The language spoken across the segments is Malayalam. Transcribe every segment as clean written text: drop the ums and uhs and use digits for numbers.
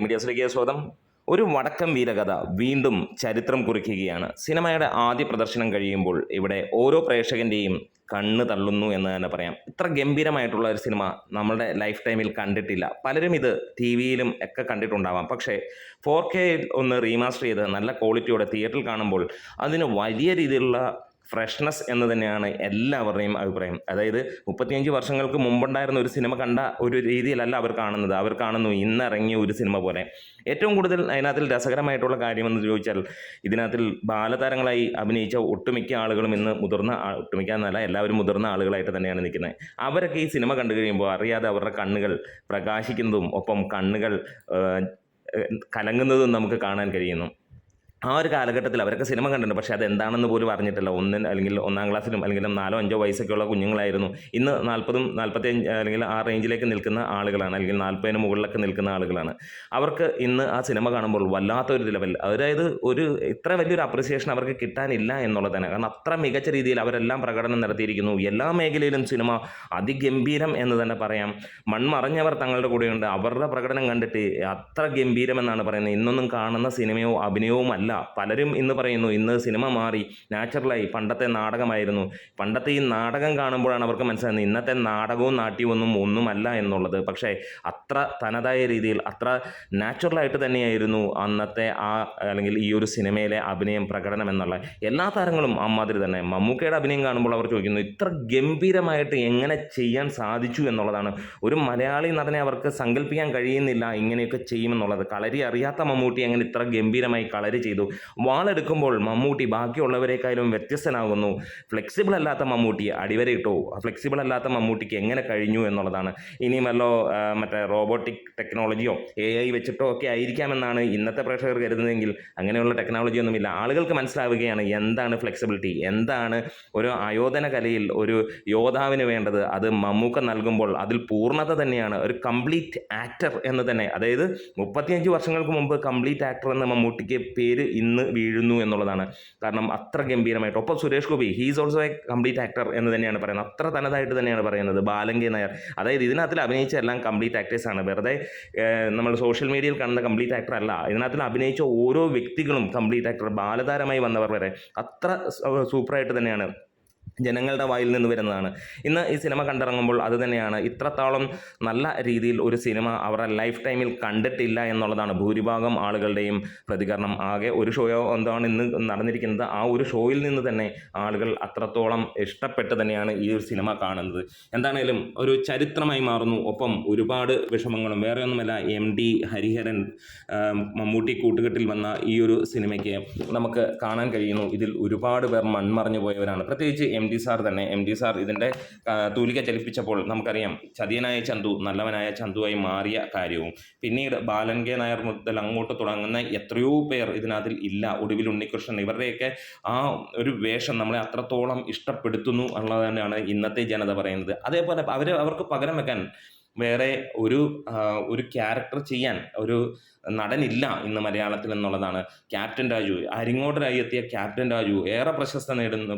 മീഡിയാസിലേക്ക് സ്വാഗതം. ഒരു വടക്കൻ വീരകഥ വീണ്ടും ചരിത്രം കുറിക്കുകയാണ്. സിനിമയുടെ ആദ്യ പ്രദർശനം കഴിയുമ്പോൾ ഇവിടെ ഓരോ പ്രേക്ഷകൻ്റെയും കണ്ണ് തള്ളുന്നു എന്ന് തന്നെ പറയാം. ഇത്ര ഗംഭീരമായിട്ടുള്ള ഒരു സിനിമ നമ്മളുടെ ലൈഫ് ടൈമിൽ കണ്ടിട്ടില്ല. പലരും ഇത് ടി വിയിലും ഒക്കെ കണ്ടിട്ടുണ്ടാവാം. പക്ഷേ 4K ഒന്ന് റീമാസ്റ്റർ ചെയ്ത് നല്ല ക്വാളിറ്റിയോടെ തിയേറ്ററിൽ കാണുമ്പോൾ അതിന് വലിയ രീതിയിലുള്ള ഫ്രഷ്നെസ് എന്ന് തന്നെയാണ് എല്ലാവരുടെയും അഭിപ്രായം. അതായത് 35 വർഷങ്ങൾക്ക് മുമ്പുണ്ടായിരുന്ന ഒരു സിനിമ കണ്ട ഒരു രീതിയിലല്ല അവർ കാണുന്നത്. അവർ കാണുന്നു ഇന്നിറങ്ങിയ ഒരു സിനിമ പോലെ. ഏറ്റവും കൂടുതൽ അതിനകത്തിൽ രസകരമായിട്ടുള്ള കാര്യമെന്ന് ചോദിച്ചാൽ, ഇതിനകത്തിൽ ബാലതാരങ്ങളായി അഭിനയിച്ച ഒട്ടുമിക്ക ആളുകളും ഇന്ന് ഒട്ടുമിക്ക എന്നല്ല, എല്ലാവരും മുതിർന്ന ആളുകളായിട്ട് തന്നെയാണ് നിൽക്കുന്നത്. അവരൊക്കെ ഈ സിനിമ കണ്ടു കഴിയുമ്പോൾ അറിയാതെ അവരുടെ കണ്ണുകൾ പ്രകാശിക്കുന്നതും ഒപ്പം കണ്ണുകൾ കലങ്ങുന്നതും നമുക്ക് കാണാൻ കഴിയുന്നു. ആ ഒരു കാലഘട്ടത്തിൽ അവരൊക്കെ സിനിമ കണ്ടിട്ടുണ്ട്, പക്ഷേ അതെന്താണെന്ന് പോലും അറിഞ്ഞിട്ടില്ല. അല്ലെങ്കിൽ 1-ാം ക്ലാസ്സിലും അല്ലെങ്കിൽ 4-5 വയസ്സൊക്കെയുള്ള കുഞ്ഞുങ്ങളായിരുന്നു. ഇന്ന് 40, 45 അല്ലെങ്കിൽ ആ റേഞ്ചിലേക്ക് നിൽക്കുന്ന ആളുകളാണ്, അല്ലെങ്കിൽ 40-ന് മുകളിലൊക്കെ നിൽക്കുന്ന ആളുകളാണ്. അവർക്ക് ഇന്ന് ആ സിനിമ കാണുമ്പോൾ വല്ലാത്തൊരു ലെവൽ, അതായത് ഇത്ര വലിയൊരു അപ്രിസിയേഷൻ അവർക്ക് കിട്ടാനില്ല എന്നുള്ളത് തന്നെ. കാരണം അത്ര മികച്ച രീതിയിൽ അവരെല്ലാം പ്രകടനം നടത്തിയിരിക്കുന്നു. എല്ലാ മേഖലയിലും സിനിമ അതിഗംഭീരം എന്ന് തന്നെ പറയാം. മൺമറഞ്ഞവർ തങ്ങളുടെ കൂടെയുണ്ട്. അവരുടെ പ്രകടനം കണ്ടിട്ട് അത്ര ഗംഭീരമെന്നാണ് പറയുന്നത്. ഇന്നൊന്നും കാണുന്ന സിനിമയോ അഭിനയവും അല്ല. പലരും ഇന്ന് പറയുന്നു ഇന്ന് സിനിമ മാറി, നാച്ചുറലായി, പണ്ടത്തെ നാടകമായിരുന്നു. പണ്ടത്തെ ഈ നാടകം കാണുമ്പോഴാണ് അവർക്ക് മനസ്സിലാകുന്നത് ഇന്നത്തെ നാടകവും നാട്യവും ഒന്നുമല്ല എന്നുള്ളത്. പക്ഷേ അത്ര തനതായ രീതിയിൽ അത്ര നാച്ചുറലായിട്ട് തന്നെയായിരുന്നു അന്നത്തെ അല്ലെങ്കിൽ ഈ ഒരു സിനിമയിലെ അഭിനയം, പ്രകടനം എന്നുള്ള എല്ലാ താരങ്ങളും അമ്മാതിരി തന്നെ. മമ്മൂക്കയുടെ അഭിനയം കാണുമ്പോൾ അവർ ചോദിക്കുന്നു ഇത്ര ഗംഭീരമായിട്ട് എങ്ങനെ ചെയ്യാൻ സാധിച്ചു എന്നുള്ളതാണ്. ഒരു മലയാളി നടനെ അവർക്ക് സങ്കല്പിക്കാൻ കഴിയുന്നില്ല ഇങ്ങനെയൊക്കെ ചെയ്യുമെന്നുള്ളത്. കളരി അറിയാത്ത മമ്മൂട്ടി എങ്ങനെ ഇത്ര ഗംഭീരമായി കളരി ചെയ്തു. വാളെടുക്കുമ്പോൾ മമ്മൂട്ടി ബാക്കിയുള്ളവരെക്കാളും വ്യത്യസ്തനാകുന്നു. ഫ്ലെക്സിബിൾ അല്ലാത്ത മമ്മൂട്ടി അടിവരയിട്ടോ. ഫ്ലെക്സിബിൾ അല്ലാത്ത മമ്മൂട്ടിക്ക് എങ്ങനെ കഴിഞ്ഞു എന്നുള്ളതാണ്. ഇനിയുമല്ലോ മറ്റേ റോബോട്ടിക് ടെക്നോളജിയോ AI വെച്ചിട്ടോ ഒക്കെ ആയിരിക്കാമെന്നാണ് ഇന്നത്തെ പ്രേക്ഷകർ കരുതുന്നതെങ്കിൽ അങ്ങനെയുള്ള ടെക്നോളജി ഒന്നുമില്ല. ആളുകൾക്ക് മനസ്സിലാവുകയാണ് എന്താണ് ഫ്ലെക്സിബിലിറ്റി, എന്താണ് ഒരു ആയോധന കലയിൽ ഒരു യോദ്ധാവിന് വേണ്ടത്. അത് മമ്മൂക്ക നൽകുമ്പോൾ അതിൽ പൂർണ്ണത തന്നെയാണ്. ഒരു കംപ്ലീറ്റ് ആക്ടർ എന്ന് തന്നെ, അതായത് 35 വർഷങ്ങൾക്ക് മുമ്പ് കംപ്ലീറ്റ് ആക്ടർ എന്ന മമ്മൂട്ടിക്ക് പേര് ഇന്ന് വീഴുന്നു എന്നുള്ളതാണ്. കാരണം അത്ര ഗംഭീരമായിട്ട്. ഒപ്പം Suresh Gopi, he's also A complete actor എന്ന് തന്നെയാണ് പറയുന്നത്. അത്ര തനതായിട്ട് തന്നെയാണ് പറയുന്നത്. ബാലങ്കെ നായർ, അതായത് ഇതിനകത്തിൽ അഭിനയിച്ച എല്ലാം കംപ്ലീറ്റ് ആക്ടേഴ്സാണ്. വെറുതെ നമ്മൾ സോഷ്യൽ മീഡിയയിൽ കാണുന്ന കംപ്ലീറ്റ് ആക്ടർ അല്ല. ഇതിനകത്തിൽ അഭിനയിച്ച ഓരോ വ്യക്തികളും കംപ്ലീറ്റ് ആക്ടർ. ബാലതാരമായി വന്നവർ വരെ അത്ര സൂപ്പറായിട്ട് തന്നെയാണ് ജനങ്ങളുടെ വായിൽ നിന്ന് വരുന്നതാണ്. ഇന്ന് ഈ സിനിമ കണ്ടിറങ്ങുമ്പോൾ അത് തന്നെയാണ്. ഇത്രത്തോളം നല്ല രീതിയിൽ ഒരു സിനിമ അവരുടെ ലൈഫ് ടൈമിൽ കണ്ടിട്ടില്ല എന്നുള്ളതാണ് ഭൂരിഭാഗം ആളുകളുടെയും പ്രതികരണം. ആകെ ഒരു ഷോയോ എന്താണ് ഇന്ന് നടന്നിരിക്കുന്നത്, ആ ഒരു ഷോയിൽ നിന്ന് തന്നെ ആളുകൾ അത്രത്തോളം ഇഷ്ടപ്പെട്ട് തന്നെയാണ് ഈ ഒരു സിനിമ കാണുന്നത്. എന്താണേലും ഒരു ചരിത്രമായി മാറുന്നു. ഒപ്പം ഒരുപാട് വിഷമങ്ങളും. വേറെ ഒന്നുമല്ല, MD ഹരിഹരൻ മമ്മൂട്ടി കൂട്ടുകെട്ടിൽ വന്ന ഈ ഒരു സിനിമയ്ക്ക് നമുക്ക് കാണാൻ കഴിയുന്നു ഇതിൽ ഒരുപാട് പേർ മൺമറഞ്ഞു പോയവരാണ്. പ്രത്യേകിച്ച് MD സാർ തന്നെ. MD സാർ ഇതിൻ്റെ തൂലിക ചലിപ്പിച്ചപ്പോൾ നമുക്കറിയാം ചതിയനായ ചന്തു നല്ലവനായ ചന്തുവായി മാറിയ കാര്യവും. പിന്നീട് ബാലങ്കെ നായർ മുതൽ അങ്ങോട്ട് തുടങ്ങുന്ന എത്രയോ പേർ ഇതിനകത്തിൽ ഇല്ല. ഒടുവിൽ ഉണ്ണികൃഷ്ണൻ, ഇവരുടെയൊക്കെ ആ ഒരു വേഷം നമ്മളെ അത്രത്തോളം ഇഷ്ടപ്പെടുത്തുന്നു എന്നുള്ളത് തന്നെയാണ് ഇന്നത്തെ ജനത പറയുന്നത്. അതേപോലെ അവർക്ക് പകരം വെക്കാൻ വേറെ ഒരു ക്യാരക്ടർ ചെയ്യാൻ ഒരു നടനില്ല ഇന്ന് മലയാളത്തിൽ എന്നുള്ളതാണ്. ക്യാപ്റ്റൻ രാജു, അരിങ്ങോടരായി എത്തിയ ക്യാപ്റ്റൻ രാജു ഏറെ പ്രശസ്ത നേടുന്നു.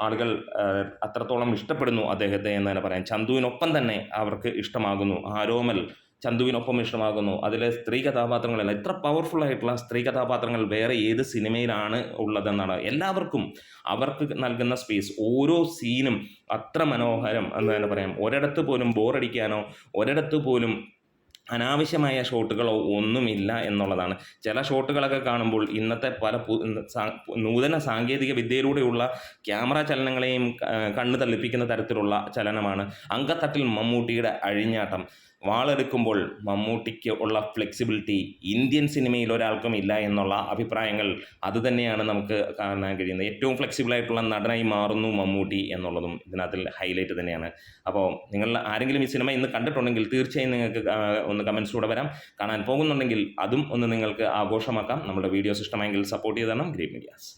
ആളുകൾ അത്രത്തോളം ഇഷ്ടപ്പെടുന്നു അദ്ദേഹത്തെ എന്ന് തന്നെ പറയാം. ചന്തുവിനൊപ്പം തന്നെ അവർക്ക് ഇഷ്ടമാകുന്നു. ആരോമൽ ചന്തുവിനൊപ്പം ഇഷ്ടമാകുന്നു. അതിലെ സ്ത്രീ കഥാപാത്രങ്ങളെല്ലാം ഇത്ര പവർഫുള്ളായിട്ടുള്ള സ്ത്രീ കഥാപാത്രങ്ങൾ വേറെ ഏത് സിനിമയിലാണ് ഉള്ളതെന്നാണ്. എല്ലാവർക്കും അവർക്ക് നൽകുന്ന സ്പേസ്, ഓരോ സീനും അത്ര മനോഹരം എന്ന് തന്നെ പറയാം. ഒരിടത്ത് പോലും ബോറടിക്കാനോ ഒരിടത്ത് പോലും അനാവശ്യമായ ഷോട്ടുകളോ ഒന്നുമില്ല എന്നുള്ളതാണ്. ചില ഷോട്ടുകളൊക്കെ കാണുമ്പോൾ ഇന്നത്തെ പല നൂതന സാങ്കേതിക വിദ്യയിലൂടെയുള്ള ക്യാമറ ചലനങ്ങളെയും കണ്ണു തള്ളിപ്പിക്കുന്ന തരത്തിലുള്ള ചലനമാണ്. അങ്കത്തട്ടിൽ മമ്മൂട്ടിയുടെ അഴിഞ്ഞാട്ടം, വാളെടുക്കുമ്പോൾ മമ്മൂട്ടിക്ക് ഉള്ള ഫ്ലെക്സിബിലിറ്റി ഇന്ത്യൻ സിനിമയിൽ ഒരാൾക്കും ഇല്ല എന്നുള്ള അഭിപ്രായങ്ങൾ അതുതന്നെയാണ് നമുക്ക് കാണാൻ കഴിയുന്നത്. ഏറ്റവും ഫ്ലെക്സിബിളായിട്ടുള്ള നടനായി മാറുന്നു മമ്മൂട്ടി എന്നുള്ളതും ഇതിനകത്തിൽ ഹൈലൈറ്റ് തന്നെയാണ്. അപ്പോൾ നിങ്ങൾ ആരെങ്കിലും ഈ സിനിമ ഇന്ന് കണ്ടിട്ടുണ്ടെങ്കിൽ തീർച്ചയായും നിങ്ങൾക്ക് ഒന്ന് കമൻസിലൂടെ വരാം. കാണാൻ പോകുന്നുണ്ടെങ്കിൽ അതും ഒന്ന് നിങ്ങൾക്ക് ആഘോഷമാക്കാം. നമ്മുടെ വീഡിയോസ് ഇഷ്ടമായെങ്കിൽ സപ്പോർട്ട് ചെയ്ത് തരണം. Green medias.